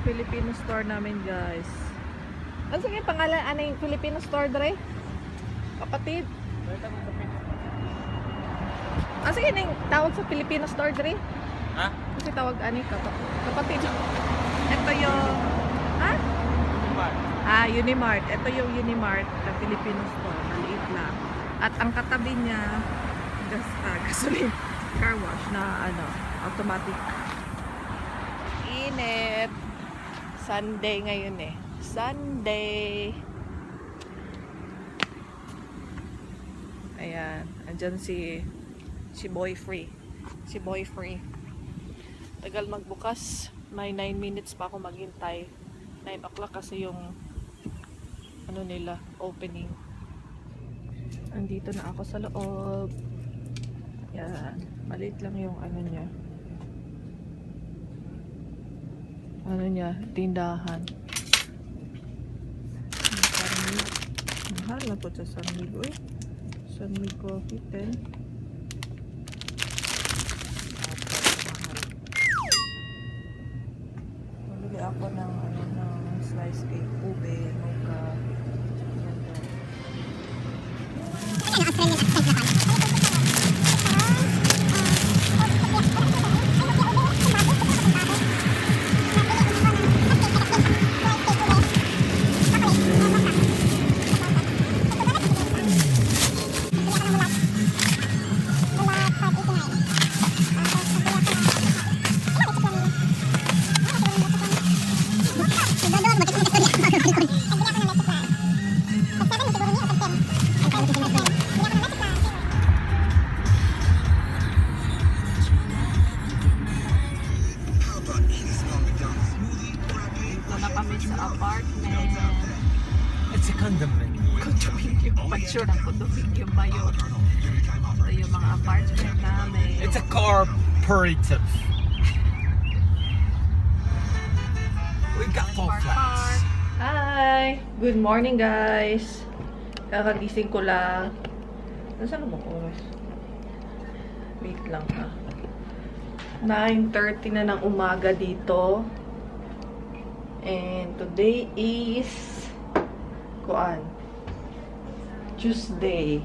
yung Filipino store namin, guys. Ano sige pangalan? Ano yung Filipino store, Dre? Kapatid? Ano sige na yung tawag sa Filipino store, Dre? Ha? Kasi tawag ano yung kapatid. Ito yung... Ha? Unimart. Ito yung Unimart na Filipino store. Maliit lang. At ang katabi niya, gasoline car wash na ano, automatic. Init. Sunday ngayon eh. Sunday. Ayan. Andyan si Boy Free. Si Boy Free. Tagal magbukas. May 9 minutes pa ako maghintay. 9 o'clock kasi yung ano nila, opening. Andito na ako sa loob. Yan. Maliit lang yung ano niya. Ano niya? Tindahan. Mahal na po sa Sunmig. Uy. Sunmig Coffee 10. Bumili ako ng ano, ng slice cake, ube, mocha. Apartment. It's a condominium. Condominium. Pansure ng condominium ba yun? Ito yung mga apartment namin. It's a corporative. We got 4 flats. Hi! Good morning, guys. Kakagising ko lang. Nasaan mo oras? Wait lang ha. 9:30 na ng umaga dito. And today is Tuesday.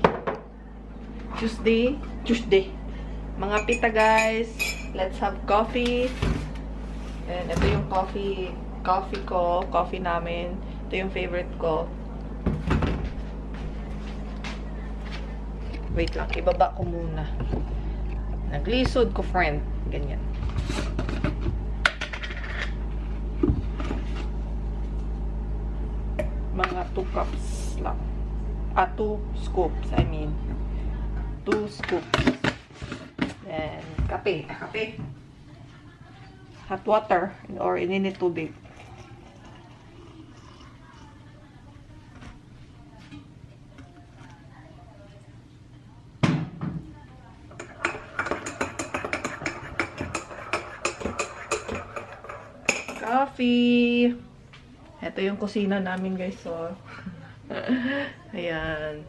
Mga pita, guys. Let's have coffee. And ito yung coffee ko, coffee namin. Ito yung favorite ko. Wait lang, ibaba ko muna. Naglisod ko, friend. Ganyan. Mga 2 cups lang. 2 scoops, I mean. 2 scoops. Then, kape. Hot water or ininit tubig. Coffee. Ito yung kusina namin, guys. So, ayan.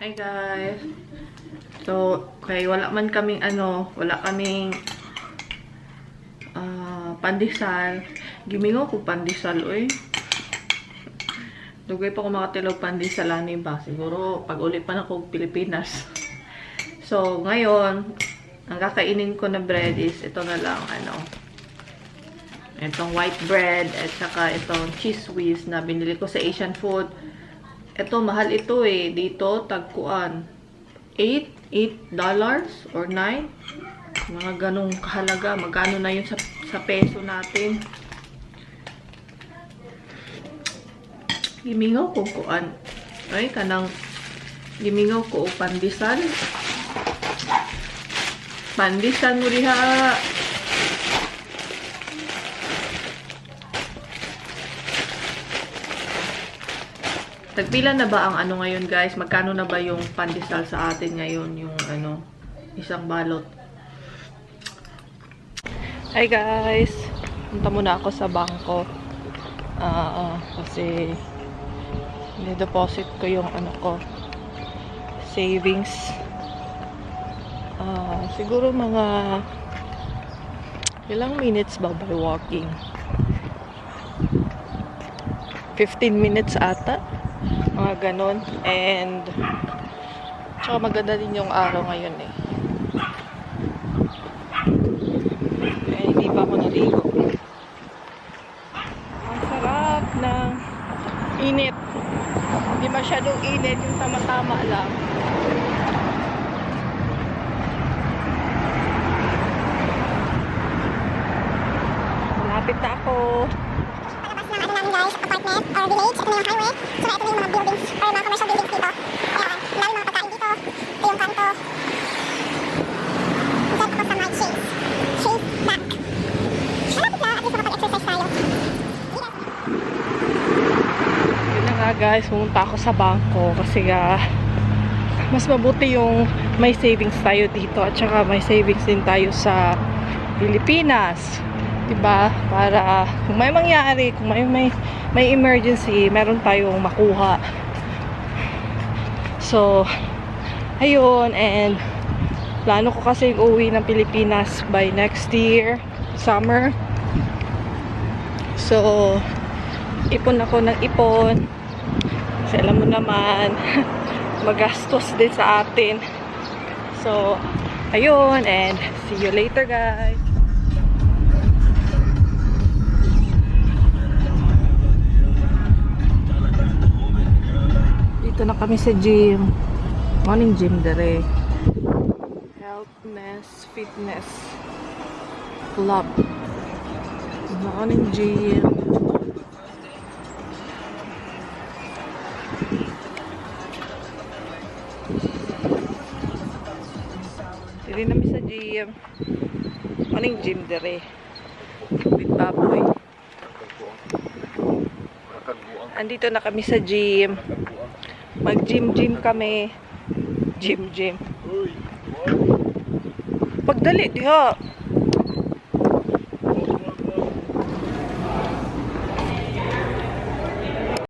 Hi, guys. So, okay, wala kaming pandesal. Gimingo ko pandesal, uy. Dugay pa ko makatilaw pandesalani ba? Siguro, pag uli pa na ko Pilipinas. So, ngayon, ang kakainin ko na bread is ito na lang, itong white bread at saka itong cheese whiz na binili ko sa Asian food. Ito, mahal ito eh. Dito, tagkuan. $8 or $9. Mga ganong kahalaga. Magkano na yun sa peso natin. Gimingaw ko kuan. Ay, kanang gimingaw ko pandesal. Pandesal mo diha. Tagpila na ba ang ngayon, guys? Magkano na ba yung pandesal sa atin ngayon? Yung isang balot. Hi, guys! Punta muna ako sa bangko. Kasi ni-deposit ko yung savings. Siguro mga ilang minutes ba by walking. 15 minutes ata. Mga ganon. And tsaka maganda din yung araw ngayon eh. Eh, hindi pa ako naligo. Ang sarap ng init. Hindi masyadong init, yung tama-tama lang. Malapit na ako. Palabas ng ano namin guys, apartment or village. Ito na yung highway. So ito na yung mga buildings or mga commercial buildings dito. Ayan, lalo mga pagkain dito. Ito yung kanto. Diyan ako sa my Chase. Chase back. Malapit na, at least makapag-exercise tayo. Yun na nga guys, pumunta ako sa bangko kasi mas mabuti yung may savings tayo dito at saka may savings din tayo sa Pilipinas. Diba? Para kung may mangyari, kung may emergency, meron tayong makuha. So, ayun, and plano ko kasi uwi ng Pilipinas by next year, summer. So, ipon ako ng ipon. Kasi alam mo naman, magastos din sa atin. So, ayun, and see you later guys. Dito na kami sa gym. Morning gym dere. Healthness Fitness Club. Morning gym. Dili namin sa gym. Morning gym dere. With baboy. Andito na kami sa gym. Mag-gym kami. Gym. Pagdali, diha.